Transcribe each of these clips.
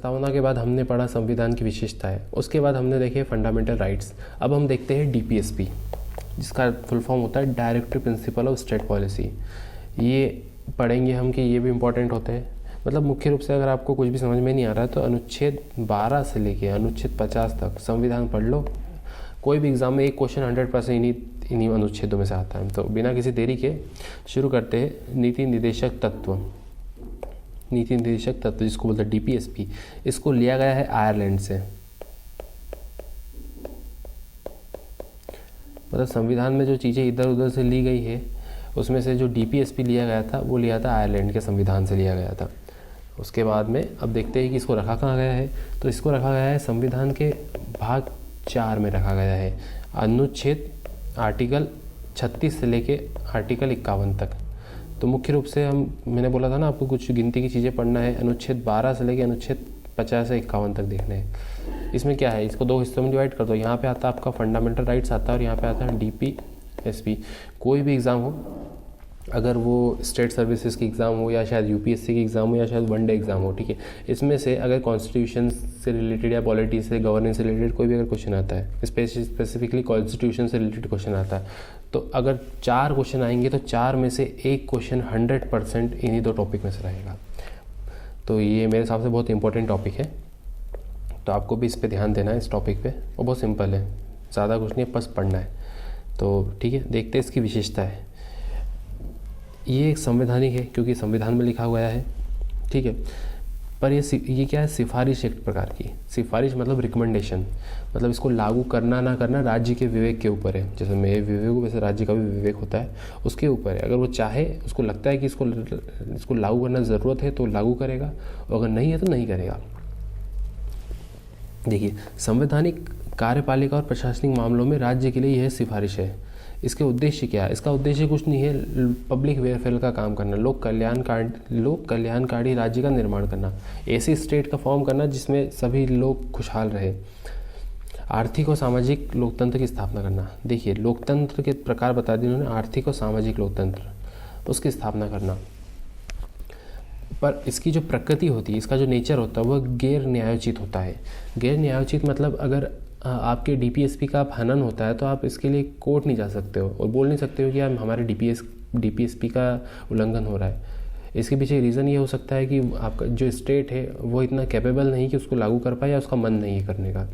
प्रस्तावना के बाद हमने पढ़ा संविधान की विशेषताएं, उसके बाद हमने देखे फंडामेंटल राइट्स। अब हम देखते हैं डीपीएसपी, जिसका फुल फॉर्म होता है directive principle of state policy. ये पढ़ेंगे हम कि ये भी इंपॉर्टेंट होते हैं। मतलब मुख्य रूप से अगर आपको कुछ भी समझ में नहीं आ रहा है तो अनुच्छेद 12 से लेके अनुच्छेद 50 तक संविधान पढ़ लो। कोई भी एग्जाम में एक क्वेश्चन 100% इन्हीं अनुच्छेदों में से आता है। तो बिना किसी देरी के शुरू करते हैं। नीति निर्देशक तत्व, नीति निर्देशक तत्व जिसको बोलते हैं डीपीएसपी, इसको लिया गया है आयरलैंड से। मतलब संविधान में जो चीज़ें इधर उधर से ली गई है उसमें से जो डीपीएसपी लिया गया था वो लिया था आयरलैंड के संविधान से लिया गया था। उसके बाद में अब देखते हैं कि इसको रखा कहाँ गया है। तो इसको रखा गया है संविधान के भाग 4 में रखा गया है, अनुच्छेद आर्टिकल 36 से लेके आर्टिकल 51 तक। तो मुख्य रूप से मैंने बोला था ना आपको कुछ गिनती की चीज़ें पढ़ना है। अनुच्छेद 12 से लेके अनुच्छेद 50 से 51 तक देखने हैं। इसमें क्या है, इसको 2 हिस्सों में डिवाइड कर दो। यहाँ पे आता है आपका फंडामेंटल राइट्स आता है और यहाँ पे आता है डीपीएसपी। कोई भी एग्ज़ाम हो, अगर वो स्टेट सर्विसेज की एग्ज़ाम हो या शायद यूपीएससी की एग्ज़ाम हो या शायद वनडे एग्ज़ाम हो, ठीक है, इसमें से अगर कॉन्स्टिट्यूशन से रिलेटेड या पॉलिटी से, गवर्नेंस से रिलेटेड कोई भी अगर क्वेश्चन आता है, स्पेसिफिकली कॉन्स्टिट्यूशन से रिलेटेड क्वेश्चन आता है, तो अगर 4 क्वेश्चन आएंगे तो 4 में से एक क्वेश्चन 100% इन्हीं 2 टॉपिक में से रहेगा। तो ये मेरे हिसाब से बहुत इंपॉर्टेंट टॉपिक है, तो आपको भी इस पर ध्यान देना है, इस टॉपिक पे। और बहुत सिंपल है, ज़्यादा कुछ नहीं है, बस पढ़ना है। तो ठीक है, देखते हैं इसकी विशेषता है। ये एक संवैधानिक है क्योंकि संविधान में लिखा गया है, ठीक है। पर ये क्या है, सिफारिश एक प्रकार की। सिफारिश मतलब रिकमेंडेशन, मतलब इसको लागू करना ना करना राज्य के विवेक के ऊपर है। जैसे मेरे विवेक हो वैसे राज्य का भी विवेक होता है, उसके ऊपर है। अगर वो चाहे, उसको लगता है कि इसको लागू करना ज़रूरत है तो लागू करेगा, और अगर नहीं है तो नहीं करेगा। देखिए, संवैधानिक, कार्यपालिका और प्रशासनिक मामलों में राज्य के लिए यह सिफारिश है। इसके उद्देश्य क्या है? इसका उद्देश्य कुछ नहीं है, पब्लिक वेलफेयर का काम करना, लोक कल्याणकारी राज्य का निर्माण करना, ऐसी स्टेट का फॉर्म करना जिसमें सभी लोग खुशहाल रहे, आर्थिक और सामाजिक लोकतंत्र की स्थापना करना। देखिए, लोकतंत्र के प्रकार बता दिए उन्होंने, आर्थिक और सामाजिक लोकतंत्र, उसकी स्थापना करना। पर इसकी जो प्रकृति होती है, इसका जो नेचर होता है, वह गैर न्यायोचित होता है। गैर न्यायोचित मतलब अगर आपके डीपीएसपी का हनन होता है तो आप इसके लिए कोर्ट नहीं जा सकते हो और बोल नहीं सकते हो कि यार हमारे डीपीएसपी का उल्लंघन हो रहा है। इसके पीछे रीज़न ये हो सकता है कि आपका जो स्टेट है वो इतना कैपेबल नहीं कि उसको लागू कर पाए, या उसका मन नहीं है करने का।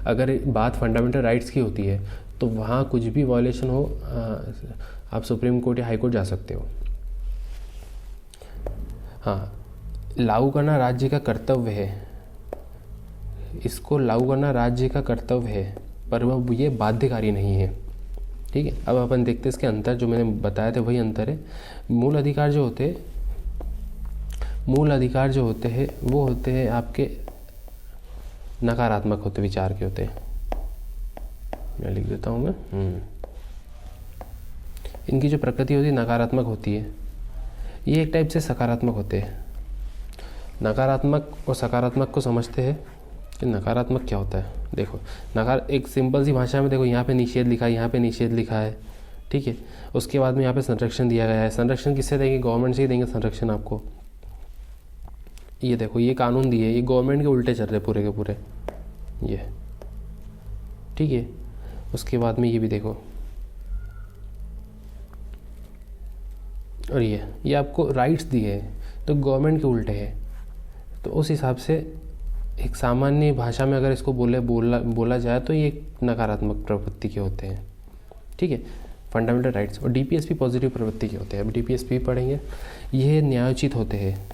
अगर बात फंडामेंटल राइट्स की होती है तो वहाँ कुछ भी वायलेशन हो, आप सुप्रीम कोर्ट या हाई कोर्ट जा सकते हो। हाँ, लागू करना राज्य का कर्तव्य है, इसको लागू करना राज्य का कर्तव्य है, पर वह ये बाध्यकारी नहीं है, ठीक है। अब अपन देखते हैं इसके अंतर, जो मैंने बताया था वही अंतर है। मूल अधिकार जो होते हैं वो होते हैं आपके नकारात्मक होते, विचार के होते हैं। मैं लिख देता हूँ मैं। इनकी जो प्रकृति होती है नकारात्मक होती है। ये एक टाइप से सकारात्मक होते हैं। नकारात्मक और सकारात्मक को समझते हैं कि नकारात्मक क्या होता है। देखो, एक सिंपल सी भाषा में देखो, यहाँ पे निषेध लिखा है, यहाँ पे निषेध लिखा है, ठीक है। उसके बाद में यहाँ पे संरक्षण दिया गया है। संरक्षण किससे देंगे? गवर्नमेंट से ही देंगे संरक्षण आपको। ये देखो, ये कानून दिए, ये गवर्नमेंट के उल्टे चल रहे पूरे के पूरे, ये ठीक है। उसके बाद में ये भी देखो, और ये आपको राइट्स दिए हैं तो गवर्नमेंट के उल्टे है। तो उस हिसाब से एक सामान्य भाषा में अगर इसको बोला जाए तो ये नकारात्मक प्रवृत्ति के होते हैं, ठीक है, फंडामेंटल राइट्स। और डीपीएसपी पॉजिटिव प्रवृत्ति के होते हैं। अब डीपीएसपी पढ़ेंगे। ये न्यायोचित होते हैं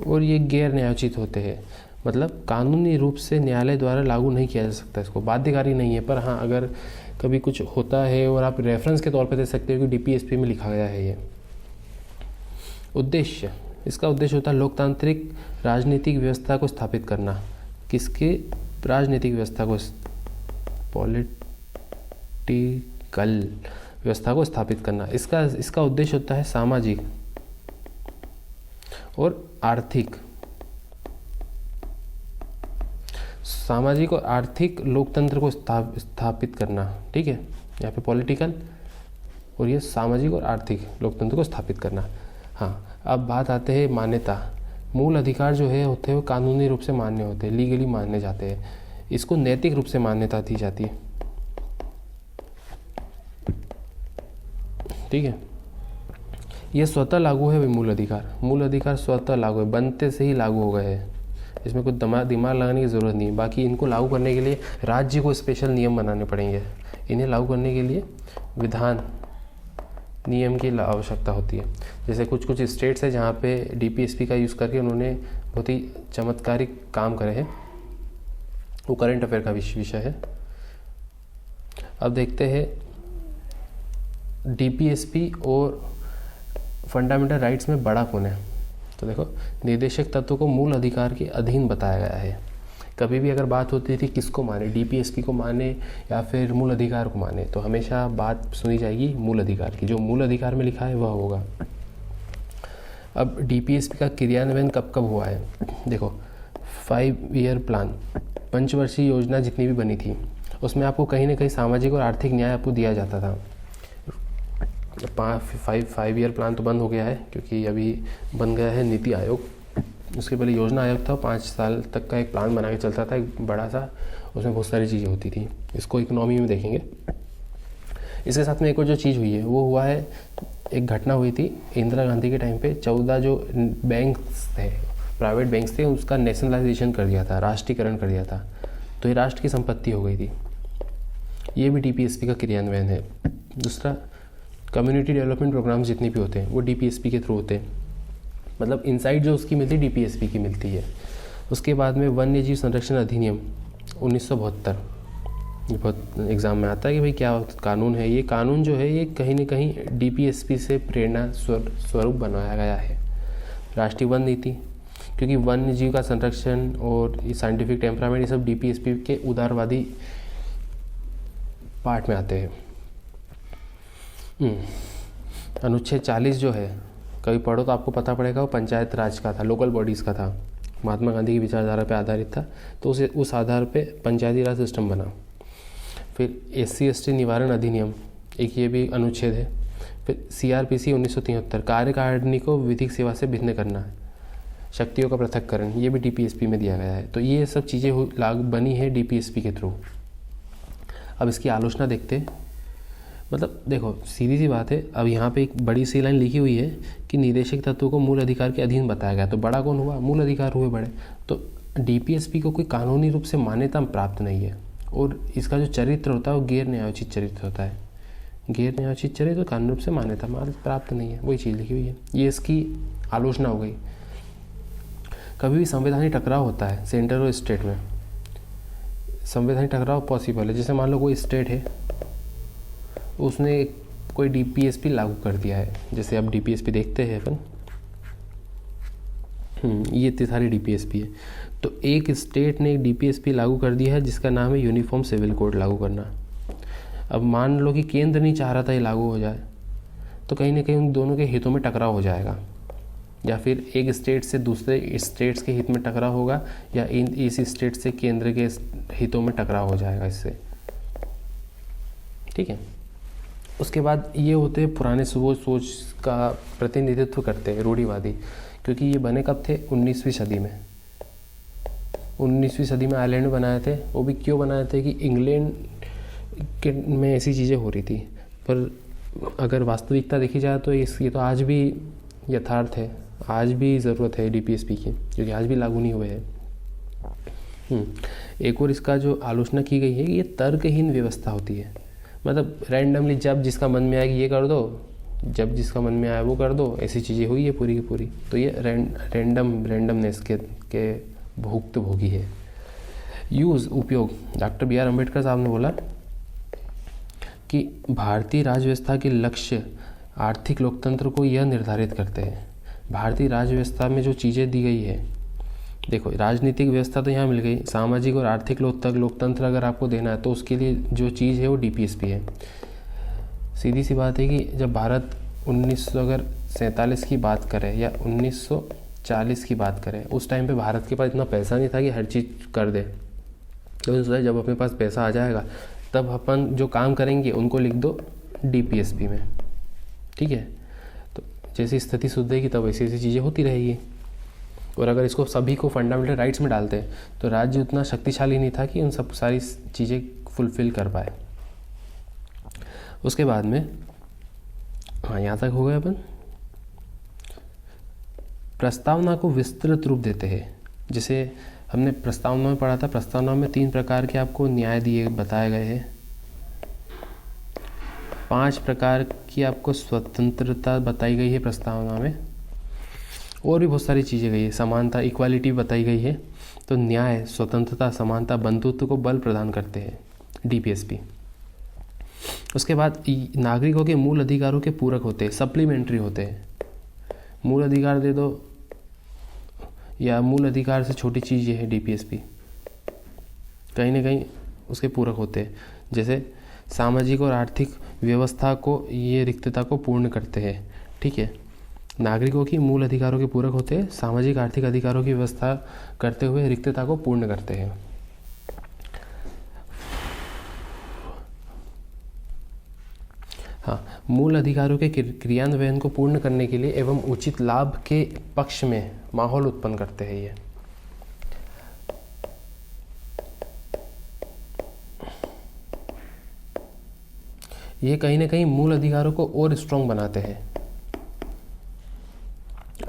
और ये गैर न्यायोचित होते हैं। मतलब कानूनी रूप से न्यायालय द्वारा लागू नहीं किया जा सकता, इसको बाध्यकारी नहीं है। पर हाँ, अगर कभी कुछ होता है और आप रेफरेंस के तौर पे दे सकते हो कि डीपीएसपी में लिखा गया है ये। उद्देश्य, इसका उद्देश्य होता है लोकतांत्रिक राजनीतिक व्यवस्था को स्थापित करना। किसके? राजनीतिक व्यवस्था को, पॉलिटिकल व्यवस्था को स्थापित करना। इसका उद्देश्य होता है सामाजिक और आर्थिक लोकतंत्र को स्थापित करना, ठीक है। यहाँ पे पॉलिटिकल और ये सामाजिक और आर्थिक लोकतंत्र को स्थापित करना। हाँ, अब बात आते हैं मान्यता। मूल अधिकार जो है होते हैं वो कानूनी रूप से मान्य होते हैं, लीगली माने जाते हैं। इसको नैतिक रूप से मान्यता दी जाती है। ठीक है, ये स्वतः लागू है भाई। मूल अधिकार स्वतः लागू है, बनते से ही लागू हो गए हैं। इसमें कुछ दिमाग लगाने की ज़रूरत नहीं है। बाकी इनको लागू करने के लिए राज्य को स्पेशल नियम बनाने पड़ेंगे। इन्हें लागू करने के लिए विधान नियम की आवश्यकता होती है। जैसे कुछ स्टेट्स है जहाँ पे डीपीएसपी का यूज़ करके उन्होंने बहुत ही चमत्कारिक काम करे हैं। वो करंट अफेयर का विषय है। अब देखते हैं डीपीएसपी और फंडामेंटल राइट्स में बड़ा कौन है। तो देखो, निर्देशक तत्व को मूल अधिकार के अधीन बताया गया है। कभी भी अगर बात होती थी किसको माने, डीपीएसपी को माने या फिर मूल अधिकार को माने, तो हमेशा बात सुनी जाएगी मूल अधिकार की। जो मूल अधिकार में लिखा है वह होगा। अब डीपीएसपी का क्रियान्वयन कब कब हुआ है। देखो, 5 ईयर प्लान, पंचवर्षीय योजना जितनी भी बनी थी उसमें आपको कहीं ना कहीं सामाजिक और आर्थिक न्याय आपको दिया जाता था। 5 ईयर प्लान तो बंद हो गया है क्योंकि अभी बन गया है नीति आयोग। उसके पहले योजना आयोग था, 5 साल तक का एक प्लान बना के चलता था, एक बड़ा सा। उसमें बहुत सारी चीज़ें होती थी। इसको इकोनॉमी में देखेंगे। इसके साथ में एक और जो चीज़ हुई है वो हुआ है, एक घटना हुई थी इंदिरा गांधी के टाइम पे। 14 जो बैंक्स थे, प्राइवेट बैंक्स थे, उसका नेशनलाइजेशन कर दिया था, राष्ट्रीयकरण कर दिया था। तो ये राष्ट्र की संपत्ति हो गई थी। ये भी डीपीएसपी का क्रियान्वयन है। दूसरा, कम्युनिटी डेवलपमेंट प्रोग्राम्स जितने भी होते हैं वो डीपीएसपी के थ्रू होते हैं। मतलब इनसाइट जो उसकी मिलती है डीपीएसपी की मिलती है। उसके बाद में वन्य जीव संरक्षण अधिनियम 1972, ये बहुत एग्ज़ाम में आता है कि भाई क्या कानून है। ये कानून जो है ये कहीं ना कहीं डीपीएसपी से प्रेरणा स्वरूप बनाया गया है। राष्ट्रीय वन नीति, क्योंकि वन्य जीव का संरक्षण और साइंटिफिक टेम्परामेंट ये सब डीपीएसपी के उदारवादी पार्ट में आते हैं। अनुच्छेद 40 जो है, कभी पढ़ो तो आपको पता पड़ेगा, वो पंचायत राज का था, लोकल बॉडीज़ का था। महात्मा गांधी की विचारधारा पे आधारित था। तो उस आधार पे पंचायती राज सिस्टम बना। फिर SC/ST निवारण अधिनियम, एक ये भी अनुच्छेद है। फिर CRPC 1973, कार्यकारिणी को विधिक सेवा से भिन्न करना, शक्तियों का पृथक्करण, ये भी डीपीएसपी में दिया गया है। तो ये सब चीज़ें लागू बनी है डीपीएसपी के थ्रू। अब इसकी आलोचना देखते हैं। मतलब देखो, सीधी सी बात है। अब यहाँ पे एक बड़ी सी लाइन लिखी हुई है कि निदेशक तत्वों को मूल अधिकार के अधीन बताया गया। तो बड़ा कौन हुआ? मूल अधिकार हुए बड़े। तो डीपीएसपी को कोई कानूनी रूप से मान्यता प्राप्त नहीं है। और इसका जो चरित्र होता है वो गैर न्यायोचित चरित्र होता है। गैर न्यायोचित चरित्र तो कानूनी रूप से मान्यता प्राप्त नहीं है, वही चीज़ लिखी हुई है। ये इसकी आलोचना हो गई। कभी भी संवैधानिक टकराव होता है सेंटर और स्टेट में, संवैधानिक टकराव पॉसिबल है। जैसे मान लो कोई स्टेट है, उसने कोई डीपीएसपी लागू कर दिया है। जैसे अब डीपीएसपी देखते हैं अपन, ये इतनी सारी डीपीएसपी है। तो एक स्टेट ने एक डीपीएसपी लागू कर दिया है जिसका नाम है यूनिफॉर्म सिविल कोड लागू करना। अब मान लो कि केंद्र नहीं चाह रहा था ये लागू हो जाए, तो कहीं ना कहीं उन दोनों के हितों में टकराव हो जाएगा। या फिर एक स्टेट से दूसरे स्टेट्स के हित में टकराव होगा, या इस स्टेट से केंद्र के हितों में टकराव हो जाएगा इससे। ठीक है। उसके बाद ये होते हैं पुराने सोच का प्रतिनिधित्व करते हैं रूढ़िवादी, क्योंकि ये बने कब थे? 19वीं सदी में। 19वीं सदी में आयरलैंड में बनाए थे। वो भी क्यों बनाए थे कि इंग्लैंड के में ऐसी चीज़ें हो रही थी। पर अगर वास्तविकता देखी जाए तो ये तो आज भी यथार्थ है। आज भी ज़रूरत है डीपीएसपी की, क्योंकि आज भी लागू नहीं हुए हैं। एक और इसका जो आलोचना की गई है कि ये तर्कहीन व्यवस्था होती है। मतलब रैंडमली जब जिसका मन में आएगी ये कर दो, जब जिसका मन में आए वो कर दो, ऐसी चीज़ें हुई है पूरी की पूरी। तो ये रैंडमनेस के भुक्तभोगी है। यूज़ उपयोग, डॉक्टर BR अम्बेडकर साहब ने बोला कि भारतीय राज्य व्यवस्था के लक्ष्य आर्थिक लोकतंत्र को यह निर्धारित करते हैं। भारतीय राज्य व्यवस्था में जो चीज़ें दी गई है, देखो राजनीतिक व्यवस्था तो यहाँ मिल गई, सामाजिक और आर्थिक लोकतंत्र अगर आपको देना है तो उसके लिए जो चीज़ है वो डीपीएसपी है। सीधी सी बात है कि जब भारत 1947 की बात करें या 1940 की बात करें, उस टाइम पे भारत के पास इतना पैसा नहीं था कि हर चीज़ कर दे। तो जब अपने पास पैसा आ जाएगा तब अपन जो काम करेंगे उनको लिख दो डीपीएसपी में। ठीक है। तो जैसी स्थिति सुधरेगी तब ऐसी ऐसी चीज़ें होती रहेगी। और अगर इसको सभी को फंडामेंटल राइट्स में डालते तो राज्य उतना शक्तिशाली नहीं था कि उन सब सारी चीज़ें फुलफ़िल कर पाए। उसके बाद में हाँ, यहाँ तक हो गया अपन। प्रस्तावना को विस्तृत रूप देते हैं। जैसे हमने प्रस्तावना में पढ़ा था, प्रस्तावना में 3 प्रकार के आपको न्याय दिए बताए गए हैं, 5 प्रकार की आपको स्वतंत्रता बताई गई है प्रस्तावना में, और भी बहुत सारी चीज़ें गई है, समानता इक्वालिटी बताई गई है। तो न्याय, स्वतंत्रता, समानता, बंधुत्व को बल प्रदान करते हैं डीपीएसपी। उसके बाद नागरिकों के मूल अधिकारों के पूरक होते हैं, सप्लीमेंट्री होते हैं। मूल अधिकार दे दो या मूल अधिकार से छोटी चीज़ ये है डीपीएसपी, कहीं ना कहीं उसके पूरक होते हैं। जैसे सामाजिक और आर्थिक व्यवस्था को ये रिक्तता को पूर्ण करते हैं। ठीक है, नागरिकों की मूल अधिकारों के पूरक होते हैं, सामाजिक आर्थिक अधिकारों की व्यवस्था करते हुए रिक्तता को पूर्ण करते हैं। हाँ, मूल अधिकारों के क्रियान्वयन को पूर्ण करने के लिए एवं उचित लाभ के पक्ष में माहौल उत्पन्न करते हैं ये कहीं ना कहीं मूल अधिकारों को और स्ट्रॉन्ग बनाते हैं।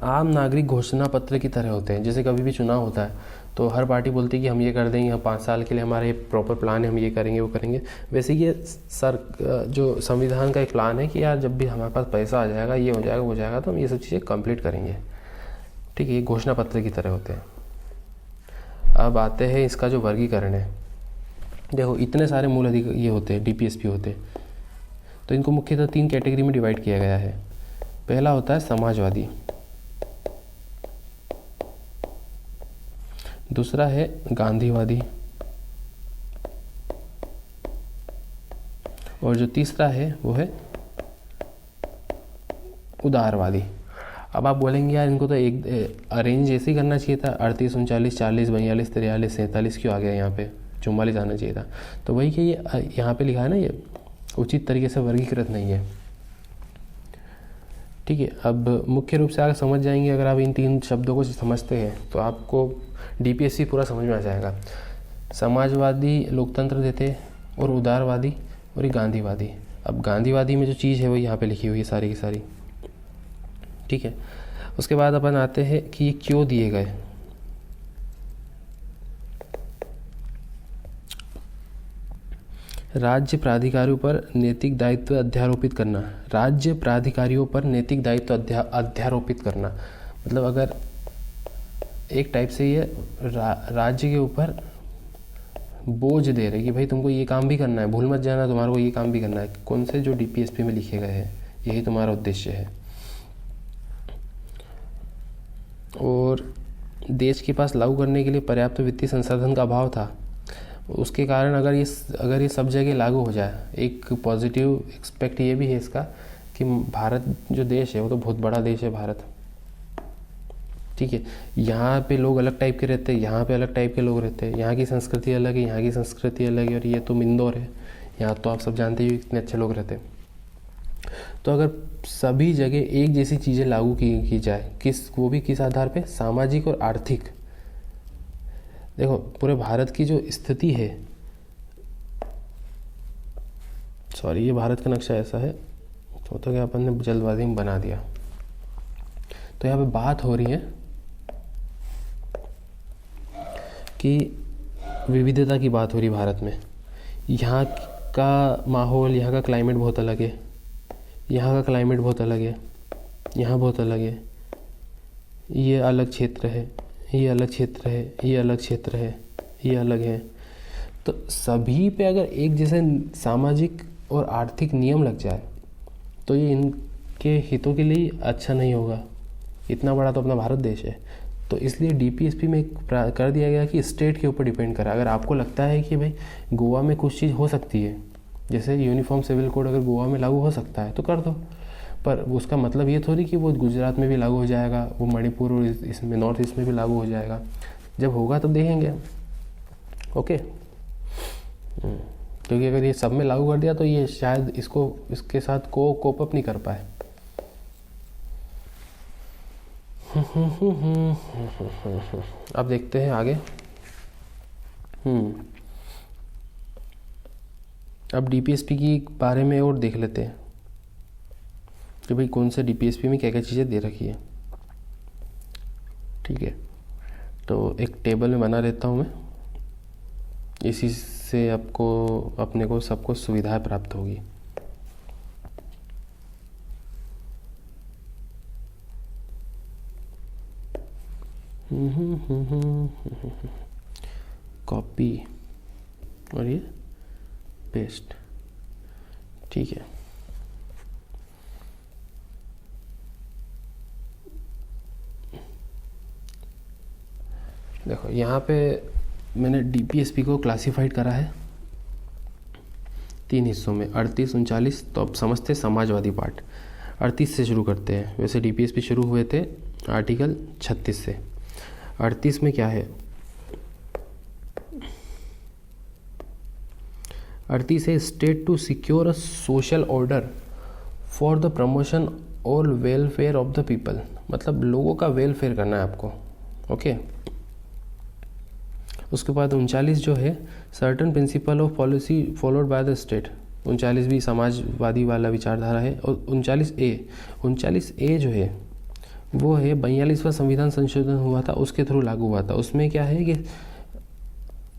आम नागरिक घोषणा पत्र की तरह होते हैं। जैसे कभी भी चुनाव होता है तो हर पार्टी बोलती है कि हम ये कर देंगे, हम 5 साल के लिए हमारे प्रॉपर प्लान है, हम ये करेंगे वो करेंगे। वैसे ये जो संविधान का एक प्लान है कि यार जब भी हमारे पास पैसा आ जाएगा, ये हो जाएगा वो हो जाएगा, तो हम ये सब चीज़ें कंप्लीट करेंगे। ठीक है, ये घोषणा पत्र की तरह होते हैं। अब आते हैं इसका जो वर्गीकरण है। देखो इतने सारे मूल अधिकार ये होते हैं, डीपीएसपी होते हैं, तो इनको मुख्यतः 3 कैटेगरी में डिवाइड किया गया है। पहला होता है समाजवादी, दूसरा है गांधीवादी, और जो तीसरा है वो है उदारवादी। अब आप बोलेंगे यार इनको तो एक अरेंज ऐसे ही करना चाहिए था, 38, 39, 40, 42, 43, 47 क्यों आ गया यहाँ पे, 44 आना चाहिए था। तो वही कि ये यहाँ पे लिखा है ना, ये उचित तरीके से वर्गीकृत नहीं है। ठीक है, अब मुख्य रूप से अगर समझ जाएंगे, अगर आप इन 3 शब्दों को समझते हैं तो आपको डीपीएसपी पूरा समझ में आ जाएगा। समाजवादी लोकतंत्र देते और उदारवादी और ये गांधीवादी। अब गांधीवादी में जो चीज़ है वो यहाँ पे लिखी हुई है सारी की सारी। ठीक है, उसके बाद अपन आते हैं कि ये क्यों दिए गए। राज्य प्राधिकारियों पर नैतिक दायित्व अध्यारोपित करना। राज्य प्राधिकारियों पर नैतिक दायित्व अध्यारोपित करना मतलब अगर एक टाइप से ये राज्य के ऊपर बोझ दे रहे कि भाई तुमको ये काम भी करना है, भूल मत जाना तुम्हारे को ये काम भी करना है। कौन से जो डीपीएसपी में लिखे गए हैं, यही तुम्हारा उद्देश्य है। और देश के पास लागू करने के लिए पर्याप्त वित्तीय संसाधन का अभाव था। उसके कारण अगर ये सब जगह लागू हो जाए, एक पॉजिटिव एक्सपेक्ट ये भी है इसका कि भारत जो देश है वो तो बहुत बड़ा देश है भारत। ठीक है, यहाँ पे लोग अलग टाइप के रहते हैं, यहाँ पे अलग टाइप के लोग रहते हैं, यहाँ की संस्कृति अलग है, यहाँ की संस्कृति अलग है। और ये तुम इंदौर है, यहाँ तो आप सब जानते ही कितने अच्छे लोग रहते हैं। तो अगर सभी जगह एक जैसी चीज़ें लागू की जाए, वो भी किस आधार पे, सामाजिक और आर्थिक। देखो पूरे भारत की जो स्थिति है, सॉरी ये भारत का नक्शा ऐसा है, तो क्या अपन ने जल्दबाजी में बना दिया। तो यहाँ पे बात हो रही है कि विविधता की बात हो रही भारत में। यहाँ का माहौल, यहाँ का क्लाइमेट बहुत अलग है, यहाँ का क्लाइमेट बहुत अलग है, यहाँ बहुत अलग है, ये अलग क्षेत्र है, ये अलग क्षेत्र है, ये अलग क्षेत्र है, ये अलग है। तो सभी पे अगर एक जैसे सामाजिक और आर्थिक नियम लग जाए तो ये इनके हितों के लिए अच्छा नहीं होगा। इतना बड़ा तो अपना भारत देश है। तो इसलिए डीपीएसपी में कर दिया गया कि स्टेट के ऊपर डिपेंड करा। अगर आपको लगता है कि भाई गोवा में कुछ चीज़ हो सकती है, जैसे यूनिफॉर्म सिविल कोड अगर गोवा में लागू हो सकता है तो कर दो, पर उसका मतलब ये थोड़ी कि वो गुजरात में भी लागू हो जाएगा, वो मणिपुर और इसमें नॉर्थ ईस्ट में भी लागू हो जाएगा। जब होगा तब देखेंगे। ओके, क्योंकि अगर ये सब में लागू कर दिया तो ये शायद इसके साथ कोप अप नहीं कर पाए। अब देखते हैं आगे। अब डीपीएसपी की बारे में और देख लेते हैं कि भाई कौन से डीपीएसपी में क्या क्या चीज़ें दे रखी है। ठीक है, तो एक टेबल में बना लेता हूँ मैं, इसी से आपको अपने को सबको सुविधाएं प्राप्त होगी। कॉपी और ये पेस्ट। ठीक है, देखो यहाँ पे मैंने डीपीएसपी को क्लासिफाइड करा है 3 हिस्सों में, 38, 39। तो अब समझते हैं समाजवादी पार्ट। 38 से शुरू करते हैं। वैसे डीपीएसपी शुरू हुए थे आर्टिकल 36 से। 38 में क्या है? 38 है state to secure a social order for the promotion और वेलफेयर ऑफ द पीपल। मतलब लोगों का वेलफेयर करना है आपको। ओके। उसके बाद 39 जो है certain principle of policy followed by the state. 39 भी समाजवादी वाला विचारधारा है। और 39A जो है वो है 42वां संविधान संशोधन हुआ था, उसके थ्रू लागू हुआ था। उसमें क्या है कि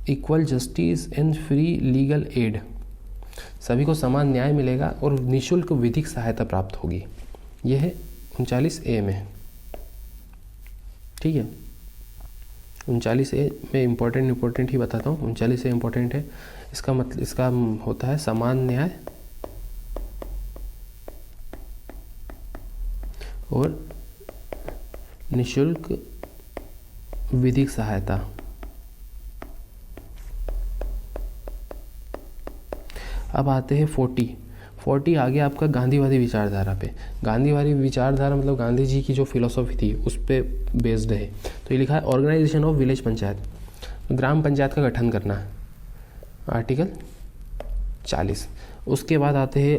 equal justice and free legal aid, सभी को समान न्याय मिलेगा और निःशुल्क विधिक सहायता प्राप्त होगी। यह है 39A में। ठीक है, 39A में इम्पोर्टेंट ही बताता हूँ। 39A इम्पोर्टेंट है। इसका मतलब इसका होता है समान न्याय और निःशुल्क विधिक सहायता। अब आते हैं 40 आ गया आपका गांधीवादी विचारधारा पे। गांधीवादी विचारधारा मतलब गांधी जी की जो फिलॉसफी थी उस पे बेस्ड है। तो ये लिखा है ऑर्गेनाइजेशन ऑफ विलेज पंचायत, ग्राम पंचायत का गठन करना, आर्टिकल 40। उसके बाद आते हैं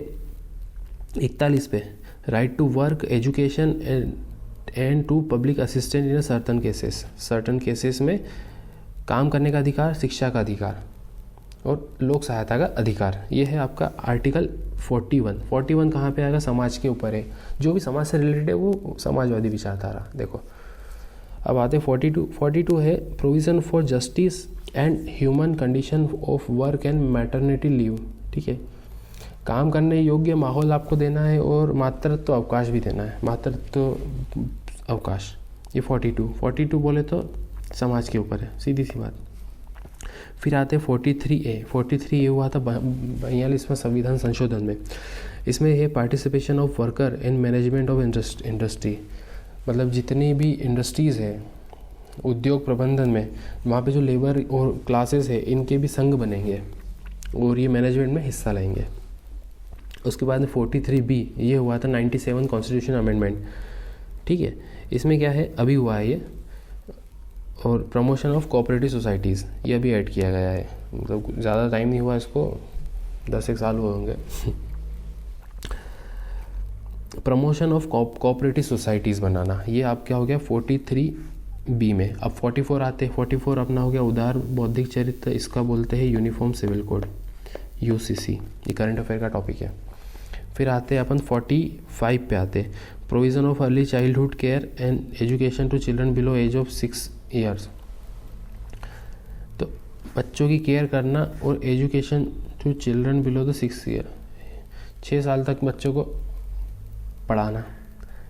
41 पे, right to work, education and to public assistant in certain cases. Certain cases में काम करने का अधिकार, शिक्षा का अधिकार और लोक सहायता का अधिकार। ये है आपका आर्टिकल 41। 41 कहाँ पे आएगा? समाज के ऊपर है, जो भी समाज से रिलेटेड है वो समाजवादी विचारधारा। देखो अब आते 42 है provision for justice and human condition of work and maternity leave. ठीक है, काम करने योग्य माहौल आपको देना है और मातृत्व अवकाश भी देना है, मातृत्व अवकाश। ये 42 बोले तो समाज के ऊपर है, सीधी सी बात। फिर आते 43A हुआ था 42वां संविधान संशोधन में। इसमें है participation of worker in management of industry. मतलब जितनी भी इंडस्ट्रीज़ है, उद्योग प्रबंधन में, वहाँ पे जो लेबर और क्लासेस है इनके भी संघ बनेंगे और ये मैनेजमेंट में हिस्सा लेंगे। उसके बाद 43B ये हुआ था 97 कॉन्स्टिट्यूशन अमेंडमेंट। ठीक है, इसमें क्या है अभी हुआ है ये, और प्रमोशन ऑफ कोऑपरेटिव सोसाइटीज़ ये अभी ऐड किया गया है। मतलब ज़्यादा टाइम नहीं हुआ इसको, 10 एक साल हुए होंगे। प्रमोशन ऑफ कोऑपरेटिव सोसाइटीज़ बनाना, ये आप क्या हो गया 43B में। अब 44 आते हैं। 44 अपना हो गया उदार बौद्धिक चरित्र, इसका बोलते हैं यूनिफॉर्म सिविल कोड, UCC। ये करंट अफेयर का टॉपिक है। फिर आते हैं अपन 45 पे आते हैं, provision of early childhood care and education to children below age of 6 years. तो बच्चों की केयर करना और education to children below the 6 year, 6 साल तक बच्चों को पढ़ाना।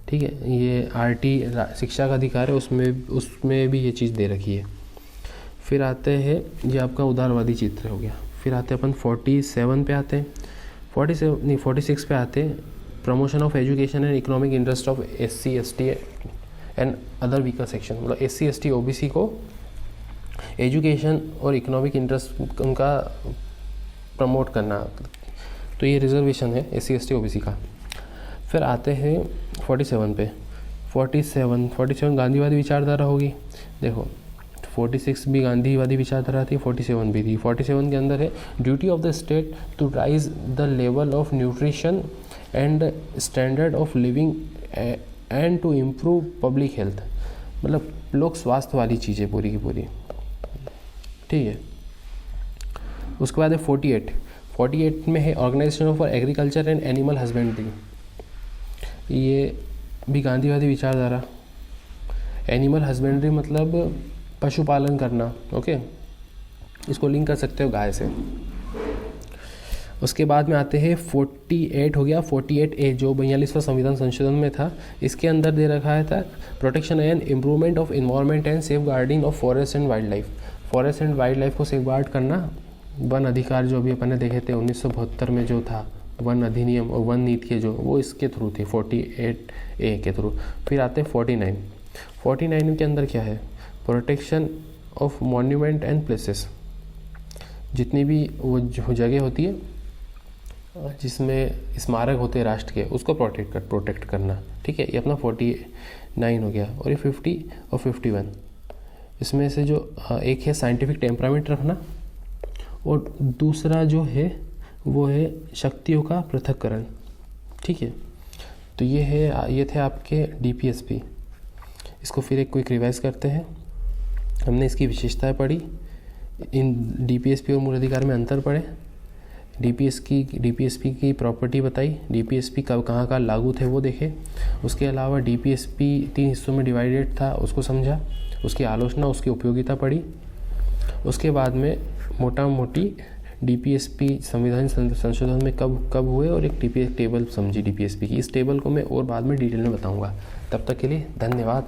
ठीक है, ये RT शिक्षा का अधिकार है, उसमें भी ये चीज़ दे रखी है। फिर आते हैं, ये आपका उदारवादी चित्र हो गया। फिर आते हैं अपन 47 पे आते हैं, 46 पे आते हैं, promotion of education and economic interest of SC ST and other weaker section. मतलब SC ST OBC को एजुकेशन और इकोनॉमिक इंटरेस्ट उनका प्रमोट करना, तो ये रिजर्वेशन है SC ST OBC का। फिर आते हैं 47 पे। 47 गांधीवादी विचारधारा होगी। देखो 46 भी गांधीवादी विचारधारा थी, 47 भी थी। 47 के अंदर है duty of the state to raise the level of nutrition and standard of living and to improve public health, मतलब लोक स्वास्थ्य वाली चीज़ें पूरी की पूरी, ठीक है। उसके बाद है 48 में है organisation for agriculture and animal husbandry, ये भी गांधीवादी विचारधारा। एनिमल हस्बेंड्री मतलब पशुपालन करना, ओके, इसको लिंक कर सकते हो गाय से। उसके बाद में आते हैं 48 हो गया, 48A जो 42वां संविधान संशोधन में था, इसके अंदर दे रखा है था protection and improvement of environment and safeguarding of forest and wildlife. Forest and wildlife को सेफ गार्ड करना, वन अधिकार जो अभी अपन ने देखे थे 1972 में जो था, वन अधिनियम और वन नीति जो, वो इसके थ्रू थी 48A के थ्रू। फिर आते हैं 49 के अंदर क्या है, protection of monument and places, जितनी भी वो जगह होती है जिसमें स्मारक होते हैं राष्ट्र के, उसको प्रोटेक्ट करना, ठीक है। ये अपना 49 हो गया। और ये 50 और 51, इसमें से जो एक है साइंटिफिक टेम्परामेंट रखना, और दूसरा जो है वो है शक्तियों का पृथक्करण, ठीक है। तो ये थे आपके DPSP। इसको फिर एक क्विक रिवाइज करते हैं। हमने इसकी विशेषताएं पढ़ी, इन DPSP और मूल अधिकार में अंतर पढ़े, DPSP की प्रॉपर्टी बताई, DPSP कब कहाँ लागू थे वो देखे। उसके अलावा DPSP 3 हिस्सों में डिवाइडेड था, उसको समझा, उसकी आलोचना, उसकी उपयोगिता पढ़ी। उसके बाद में मोटा मोटी DPSP संविधान संशोधन में कब हुए और एक टेबल समझी DPSP की। इस टेबल को मैं और बाद में डिटेल में बताऊंगा। तब तक के लिए धन्यवाद।